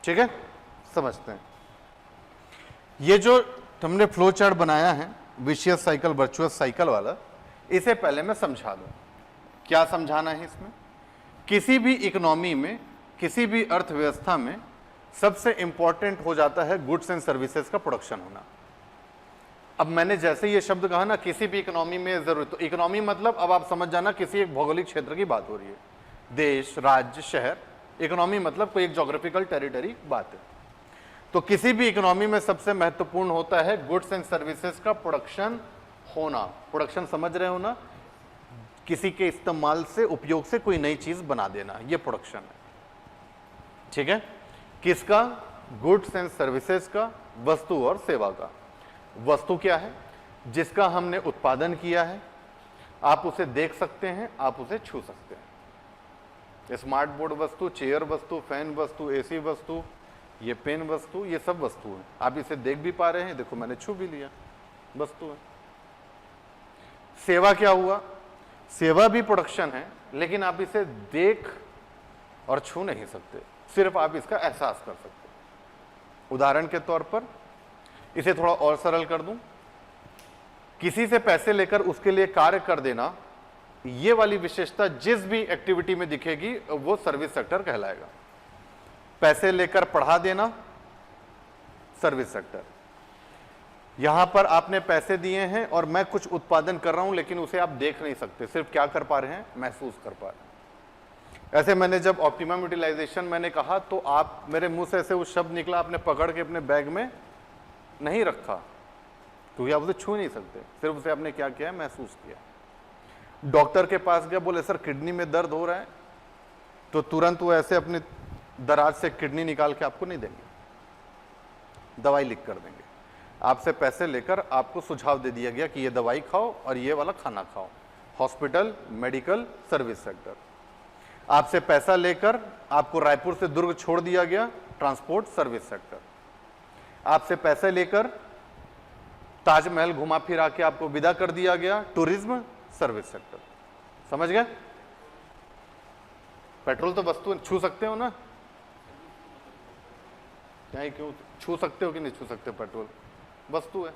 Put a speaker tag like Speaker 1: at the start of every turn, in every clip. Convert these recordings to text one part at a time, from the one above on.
Speaker 1: ठीक है, समझते हैं। ये जो हमने फ्लो चार्ट बनाया है विशियस साइकिल वर्चुअस साइकिल वाला, इसे पहले मैं समझा दूं। क्या समझाना है इसमें? किसी भी इकोनॉमी में, किसी भी अर्थव्यवस्था में सबसे इंपॉर्टेंट हो जाता है गुड्स एंड सर्विसेज का प्रोडक्शन होना। अब मैंने जैसे ये शब्द कहा ना, किसी भी इकोनॉमी में जरूरत, तो इकोनॉमी मतलब अब आप समझ जाना किसी एक भौगोलिक क्षेत्र की बात हो रही है, देश, राज्य, शहर। इकोनॉमी मतलब कोई एक ज्योग्राफिकल टेरिटरी बात है। तो किसी भी इकोनॉमी में सबसे महत्वपूर्ण होता है गुड्स एंड सर्विसेज का प्रोडक्शन होना। प्रोडक्शन समझ रहे हो ना, किसी के इस्तेमाल से, उपयोग से कोई नई चीज बना देना, ये प्रोडक्शन है। ठीक है, किसका? गुड्स एंड सर्विसेज का, वस्तु और सेवा का। वस्तु क्या है? जिसका हमने उत्पादन किया है, आप उसे देख सकते हैं, आप उसे छू सकते हैं। स्मार्ट बोर्ड वस्तु, चेयर वस्तु, फैन वस्तु, एसी वस्तु, ये पेन वस्तु, ये सब वस्तु है। आप इसे देख भी पा रहे हैं, देखो मैंने छू भी लिया, वस्तु है। सेवा क्या हुआ? सेवा भी प्रोडक्शन है, लेकिन आप इसे देख और छू नहीं सकते, सिर्फ आप इसका एहसास कर सकते हैं। उदाहरण के तौर पर इसे थोड़ा और सरल कर दूं, किसी से पैसे लेकर उसके लिए कार्य कर देना, ये वाली विशेषता जिस भी एक्टिविटी में दिखेगी वो सर्विस सेक्टर कहलाएगा। पैसे लेकर पढ़ा देना, सर्विस सेक्टर। यहां पर आपने पैसे दिए हैं और मैं कुछ उत्पादन कर रहा हूं, लेकिन उसे आप देख नहीं सकते, सिर्फ क्या कर पा रहे हैं? महसूस कर पा रहे हैं। ऐसे मैंने जब ऑप्टिमम यूटिलाइजेशन मैंने कहा, तो आप, मेरे मुंह से ऐसे वो शब्द निकला, आपने पकड़ के अपने बैग में नहीं रखा, क्योंकि आप उसे छू नहीं सकते, सिर्फ उसे आपने क्या किया? महसूस किया। डॉक्टर के पास गया, बोले सर किडनी में दर्द हो रहा है, तो तुरंत वो ऐसे अपने दराज से किडनी निकाल के आपको नहीं देंगे, दवाई लिख कर देंगे। आपसे पैसे लेकर आपको सुझाव दे दिया गया कि ये दवाई खाओ और ये वाला खाना खाओ। Hospital, medical, service sector. आपसे पैसा लेकर आपको रायपुर से दुर्ग छोड़ दिया गया, ट्रांसपोर्ट, सर्विस सेक्टर। आपसे पैसे लेकर ताजमहल घुमा फिरा के आपको विदा कर दिया गया, टूरिज्म, सर्विस सेक्टर। समझ गए? पेट्रोल तो वस्तु, छू सकते हो ना? नहीं, क्यों छू सकते हो कि नहीं छू सकते? पेट्रोल वस्तु है।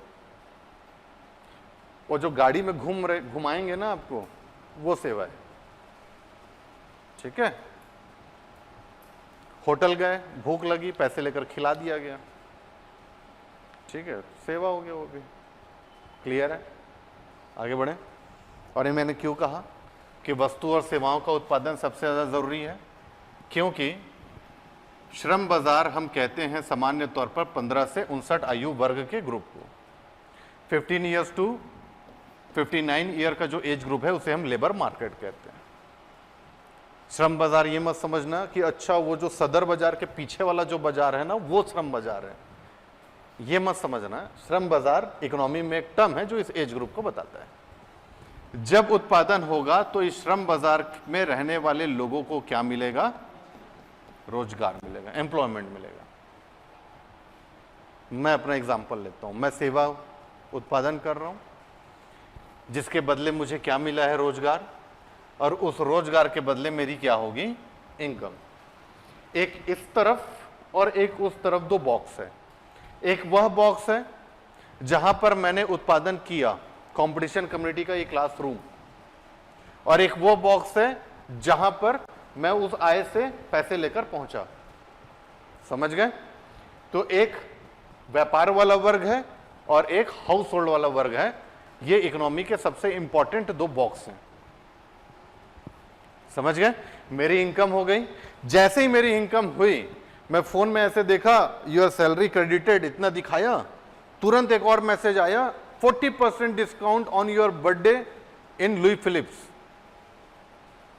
Speaker 1: और जो गाड़ी में घुमाएंगे ना आपको, वो सेवा है। ठीक है, होटल गए, भूख लगी, पैसे लेकर खिला दिया गया, ठीक है, सेवा हो गया वो भी। क्लियर है? आगे बढ़े। और ये मैंने क्यों कहा कि वस्तु और सेवाओं का उत्पादन सबसे ज्यादा जरूरी है? क्योंकि श्रम बाजार हम कहते हैं सामान्य तौर पर 15 से 59 आयु वर्ग के ग्रुप को। 15 ईयर्स टू 59 ईयर का जो एज ग्रुप है उसे हम लेबर मार्केट कहते हैं। श्रम बाजार ये मत समझना कि अच्छा वो जो सदर बाजार के पीछे वाला जो बाजार है ना, वो श्रम बाजार है, ये मत समझना। श्रम बाजार इकोनॉमी में एक टर्म है जो इस एज ग्रुप को बताता है। जब उत्पादन होगा तो इस श्रम बाजार में रहने वाले लोगों को क्या मिलेगा? रोजगार मिलेगा, एम्प्लॉयमेंट मिलेगा। मैं अपना एग्जांपल लेता हूं, मैं सेवा उत्पादन कर रहा हूं, जिसके बदले मुझे क्या मिला है? रोजगार। और उस रोजगार के बदले मेरी क्या होगी? इनकम। एक इस तरफ और एक उस तरफ दो बॉक्स है। एक वह बॉक्स है जहां पर मैंने उत्पादन किया, कंपटीशन कम्युनिटी का ये क्लासरूम, और एक वो बॉक्स है जहां पर मैं उस आय से पैसे लेकर पहुंचा। समझ गए? तो एक व्यापार वाला वर्ग है और एक हाउस होल्ड वाला वर्ग है। ये इकोनॉमी के सबसे इंपॉर्टेंट दो बॉक्स हैं। समझ गए? मेरी इनकम हो गई। जैसे ही मेरी इनकम हुई, मैं फोन में ऐसे देखा, योर सैलरी क्रेडिटेड, इतना दिखाया, तुरंत एक और मैसेज आया, 40% discount on your birthday in Louis Philippe.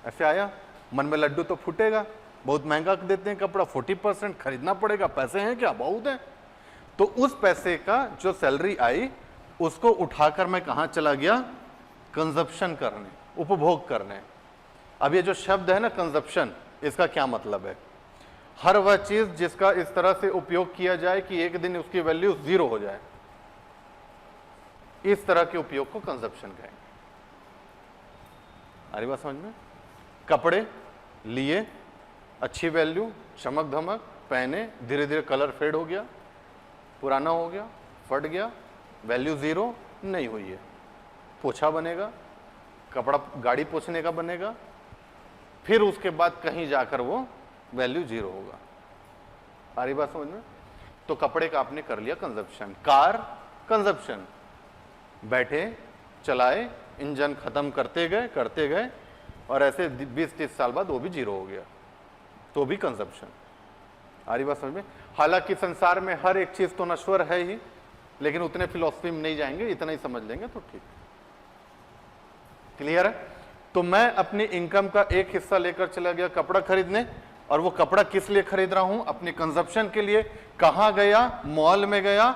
Speaker 1: ऐसे आया, मन में लड्डू तो फूटेगा, बहुत महंगा देते हैं कपड़ा, 40% खरीदना पड़ेगा, पैसे हैं क्या? बहुत है। तो उस पैसे का जो सैलरी आई, उसको उठाकर मैं कहां चला गया? कंजप्शन करने, उपभोग करने। अब ये जो शब्द है ना कंजप्शन, इसका क्या मतलब है? हर वह चीज जिसका इस तरह से उपयोग किया जाए कि एक दिन उसकी वैल्यू 0 हो जाए, इस तरह के उपयोग को कंजप्शन कहेंगे। आ रही बात समझ में? कपड़े लिए, अच्छी वैल्यू, चमक धमक, पहने, धीरे धीरे कलर फेड हो गया, पुराना हो गया, फट गया, वैल्यू 0 नहीं हुई है। पोछा बनेगा, कपड़ा गाड़ी पोछने का बनेगा, फिर उसके बाद कहीं जाकर वो वैल्यू 0 होगा। आ रही बात समझ में? तो कपड़े का आपने कर लिया कंजप्शन। कार कंजप्शन, बैठे, चलाए, इंजन खत्म करते गए और ऐसे 20-30 साल बाद वो भी 0 हो गया, तो भी कंजप्शन। आ रही बात समझ में? हालांकि संसार में हर एक चीज तो नश्वर है ही, लेकिन उतने फिलॉसफी में नहीं जाएंगे, इतना ही समझ लेंगे तो ठीक। क्लियर है? तो मैं अपनी इनकम का एक हिस्सा लेकर चला गया कपड़ा खरीदने, और वो कपड़ा किस लिए खरीद रहा हूं? अपने कंजप्शन के लिए। कहां गया? मॉल में गया,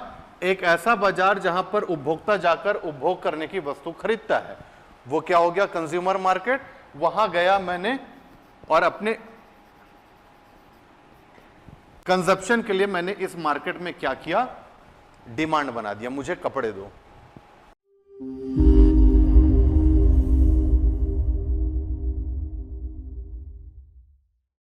Speaker 1: एक ऐसा बाजार जहां पर उपभोक्ता जाकर उपभोग करने की वस्तु खरीदता है। वो क्या हो गया? Consumer market. वहां गया मैंने और अपने कंजप्शन के लिए मैंने इस मार्केट में क्या किया? डिमांड बना दिया, मुझे कपड़े दो।